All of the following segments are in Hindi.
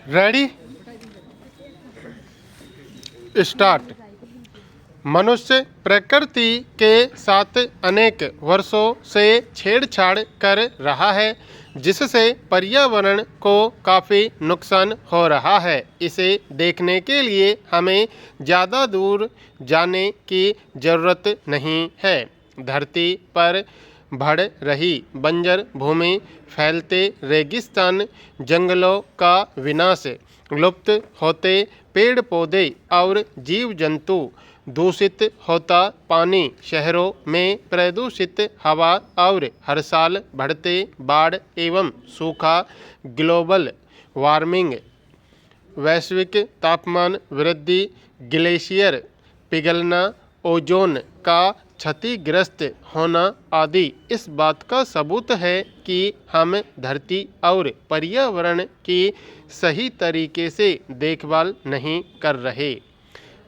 Ready start. मनुष्य प्रकृति के साथ अनेक वर्षों से छेड़छाड़ कर रहा है, जिससे पर्यावरण को काफ़ी नुकसान हो रहा है। इसे देखने के लिए हमें ज़्यादा दूर जाने की ज़रूरत नहीं है। धरती पर बढ़ रही बंजर भूमि, फैलते रेगिस्तान, जंगलों का विनाश, लुप्त होते पेड़ पौधे और जीव जंतु, दूषित होता पानी, शहरों में प्रदूषित हवा और हर साल बढ़ते बाढ़ एवं सूखा, ग्लोबल वार्मिंग, वैश्विक तापमान वृद्धि, ग्लेशियर पिघलना, ओजोन का क्षतिग्रस्त होना आदि इस बात का सबूत है कि हम धरती और पर्यावरण की सही तरीके से देखभाल नहीं कर रहे।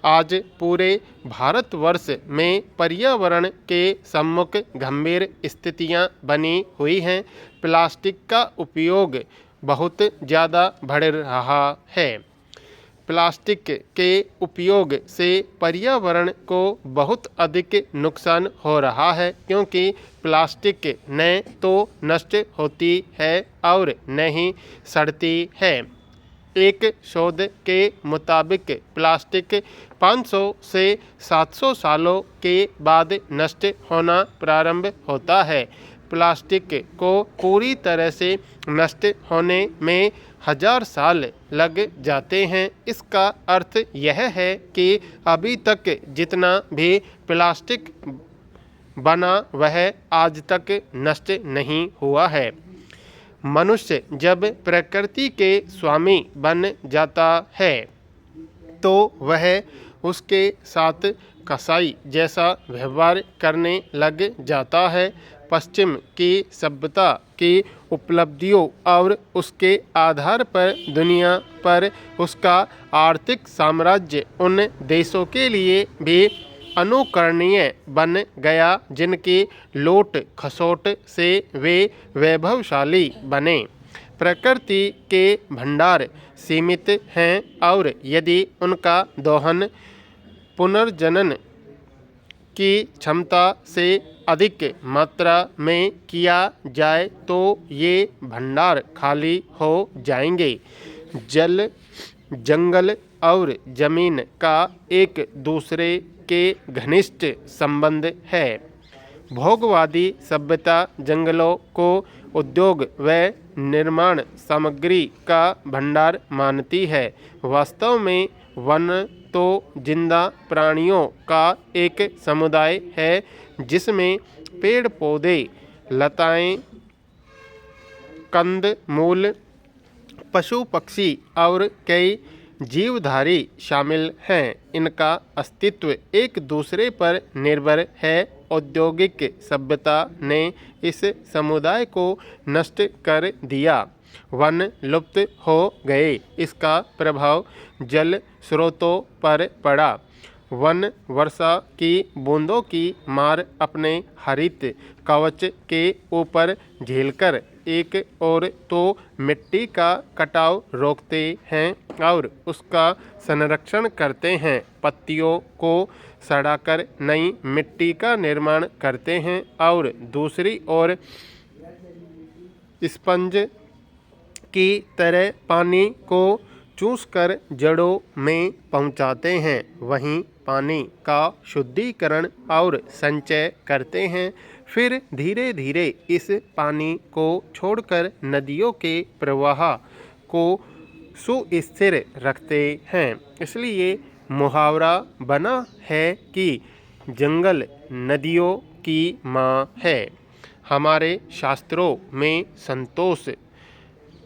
आज पूरे भारतवर्ष में पर्यावरण के सम्मुख गंभीर स्थितियां बनी हुई हैं। प्लास्टिक का उपयोग बहुत ज़्यादा बढ़ रहा है। प्लास्टिक के उपयोग से पर्यावरण को बहुत अधिक नुकसान हो रहा है, क्योंकि प्लास्टिक न तो नष्ट होती है और न ही सड़ती है। एक शोध के मुताबिक प्लास्टिक 500 से 700 सालों के बाद नष्ट होना प्रारंभ होता है। प्लास्टिक को पूरी तरह से नष्ट होने में 1000 साल लग जाते हैं। इसका अर्थ यह है कि अभी तक जितना भी प्लास्टिक बना वह आज तक नष्ट नहीं हुआ है। मनुष्य जब प्रकृति के स्वामी बन जाता है तो वह उसके साथ कसाई जैसा व्यवहार करने लग जाता है। पश्चिम की सभ्यता की उपलब्धियों और उसके आधार पर दुनिया पर उसका आर्थिक साम्राज्य उन देशों के लिए भी अनुकरणीय बन गया जिनकी लूट खसोट से वे वैभवशाली बने। प्रकृति के भंडार सीमित हैं और यदि उनका दोहन पुनर्जनन की क्षमता से अधिक मात्रा में किया जाए तो ये भंडार खाली हो जाएंगे। जल, जंगल और जमीन का एक दूसरे के घनिष्ठ संबंध है। भोगवादी सभ्यता जंगलों को उद्योग व निर्माण सामग्री का भंडार मानती है। वास्तव में वन तो जिंदा प्राणियों का एक समुदाय है जिसमें पेड़ पौधे, लताएं, कंद मूल, पशु पक्षी और कई जीवधारी शामिल हैं। इनका अस्तित्व एक दूसरे पर निर्भर है। औद्योगिक सभ्यता ने इस समुदाय को नष्ट कर दिया। वन लुप्त हो गए। इसका प्रभाव जल स्रोतों पर पड़ा। वन वर्षा की बूंदों की मार अपने हरित कवच के ऊपर झेलकर एक और तो मिट्टी का कटाव रोकते हैं और उसका संरक्षण करते हैं, पत्तियों को सड़ाकर नई मिट्टी का निर्माण करते हैं और दूसरी ओर स्पंज की तरह पानी को चूसकर जड़ों में पहुंचाते हैं। वहीं पानी का शुद्धिकरण और संचय करते हैं। फिर धीरे धीरे इस पानी को छोड़कर नदियों के प्रवाह को सुस्थिर रखते हैं। इसलिए मुहावरा बना है कि जंगल नदियों की माँ है। हमारे शास्त्रों में संतोष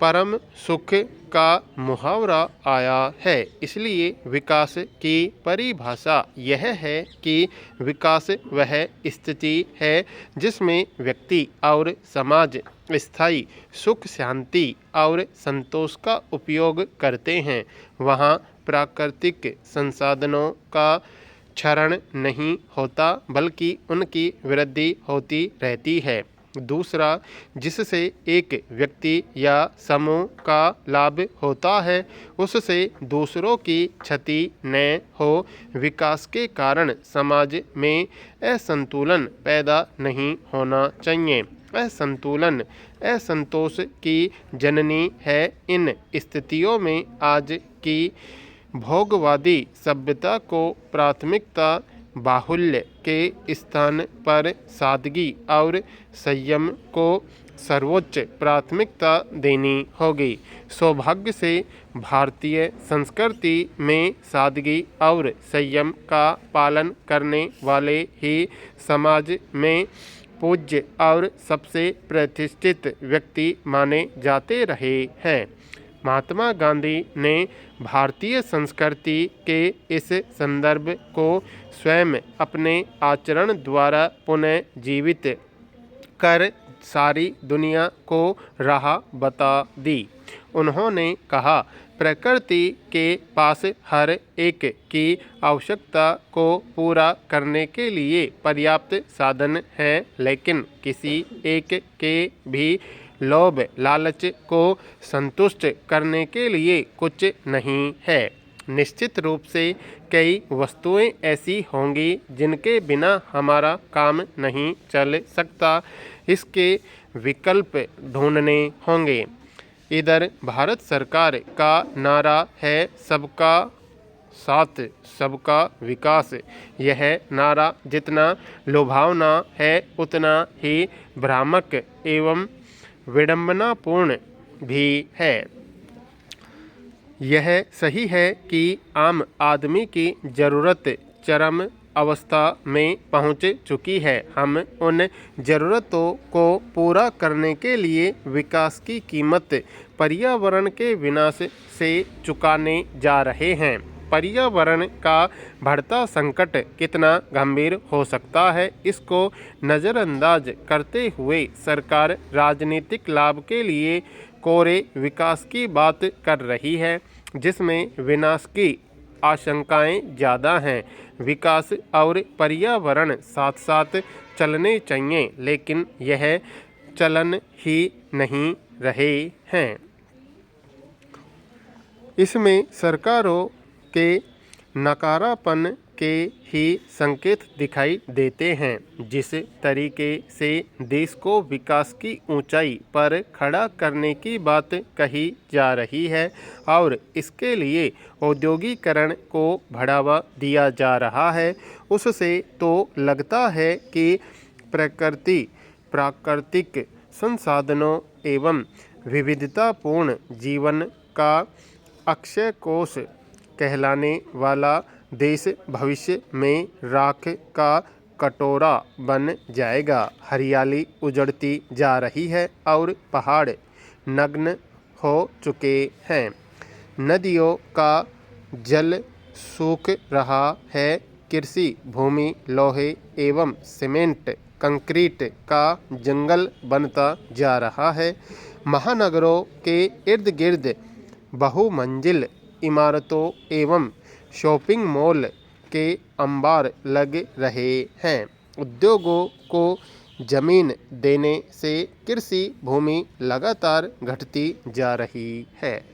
परम सुख का मुहावरा आया है। इसलिए विकास की परिभाषा यह है कि विकास वह स्थिति है जिसमें व्यक्ति और समाज स्थायी सुख, शांति और संतोष का उपयोग करते हैं। वहाँ प्राकृतिक संसाधनों का क्षरण नहीं होता बल्कि उनकी वृद्धि होती रहती है। दूसरा, जिससे एक व्यक्ति या समूह का लाभ होता है उससे दूसरों की क्षति न हो। विकास के कारण समाज में असंतुलन पैदा नहीं होना चाहिए। असंतुलन असंतोष की जननी है। इन स्थितियों में आज की भोगवादी सभ्यता को प्राथमिकता बाहुल्य के स्थान पर सादगी और संयम को सर्वोच्च प्राथमिकता देनी होगी। सौभाग्य से भारतीय संस्कृति में सादगी और संयम का पालन करने वाले ही समाज में पूज्य और सबसे प्रतिष्ठित व्यक्ति माने जाते रहे हैं। महात्मा गांधी ने भारतीय संस्कृति के इस संदर्भ को स्वयं अपने आचरण द्वारा पुनः जीवित कर सारी दुनिया को राह बता दी। उन्होंने कहा, प्रकृति के पास हर एक की आवश्यकता को पूरा करने के लिए पर्याप्त साधन हैं, लेकिन किसी एक के भी लोभ लालच को संतुष्ट करने के लिए कुछ नहीं है। निश्चित रूप से कई वस्तुएं ऐसी होंगी जिनके बिना हमारा काम नहीं चल सकता। इसके विकल्प ढूंढने होंगे। इधर भारत सरकार का नारा है सबका साथ सबका विकास। यह नारा जितना लुभावना है उतना ही भ्रामक एवं विडंबनापूर्ण भी है। यह सही है कि आम आदमी की ज़रूरत चरम अवस्था में पहुंच चुकी है। हम उन ज़रूरतों को पूरा करने के लिए विकास की कीमत पर्यावरण के विनाश से चुकाने जा रहे हैं। पर्यावरण का बढ़ता संकट कितना गंभीर हो सकता है, इसको नज़रअंदाज करते हुए सरकार राजनीतिक लाभ के लिए कोरे विकास की बात कर रही है, जिसमें विनाश की आशंकाएं ज़्यादा हैं। विकास और पर्यावरण साथ साथ चलने चाहिए, लेकिन यह चलन ही नहीं रहे हैं। इसमें सरकारों के नकारापन के ही संकेत दिखाई देते हैं। जिस तरीके से देश को विकास की ऊंचाई पर खड़ा करने की बात कही जा रही है और इसके लिए औद्योगिकरण को बढ़ावा दिया जा रहा है, उससे तो लगता है कि प्राकृतिक संसाधनों एवं विविधतापूर्ण जीवन का अक्षय कोष कहलाने वाला देश भविष्य में राख का कटोरा बन जाएगा। हरियाली उजड़ती जा रही है और पहाड़ नग्न हो चुके हैं। नदियों का जल सूख रहा है। कृषि भूमि लोहे एवं सीमेंट कंक्रीट का जंगल बनता जा रहा है। महानगरों के इर्द गिर्द बहुमंजिल इमारतों एवं शॉपिंग मॉल के अंबार लग रहे हैं। उद्योगों को जमीन देने से कृषि भूमि लगातार घटती जा रही है।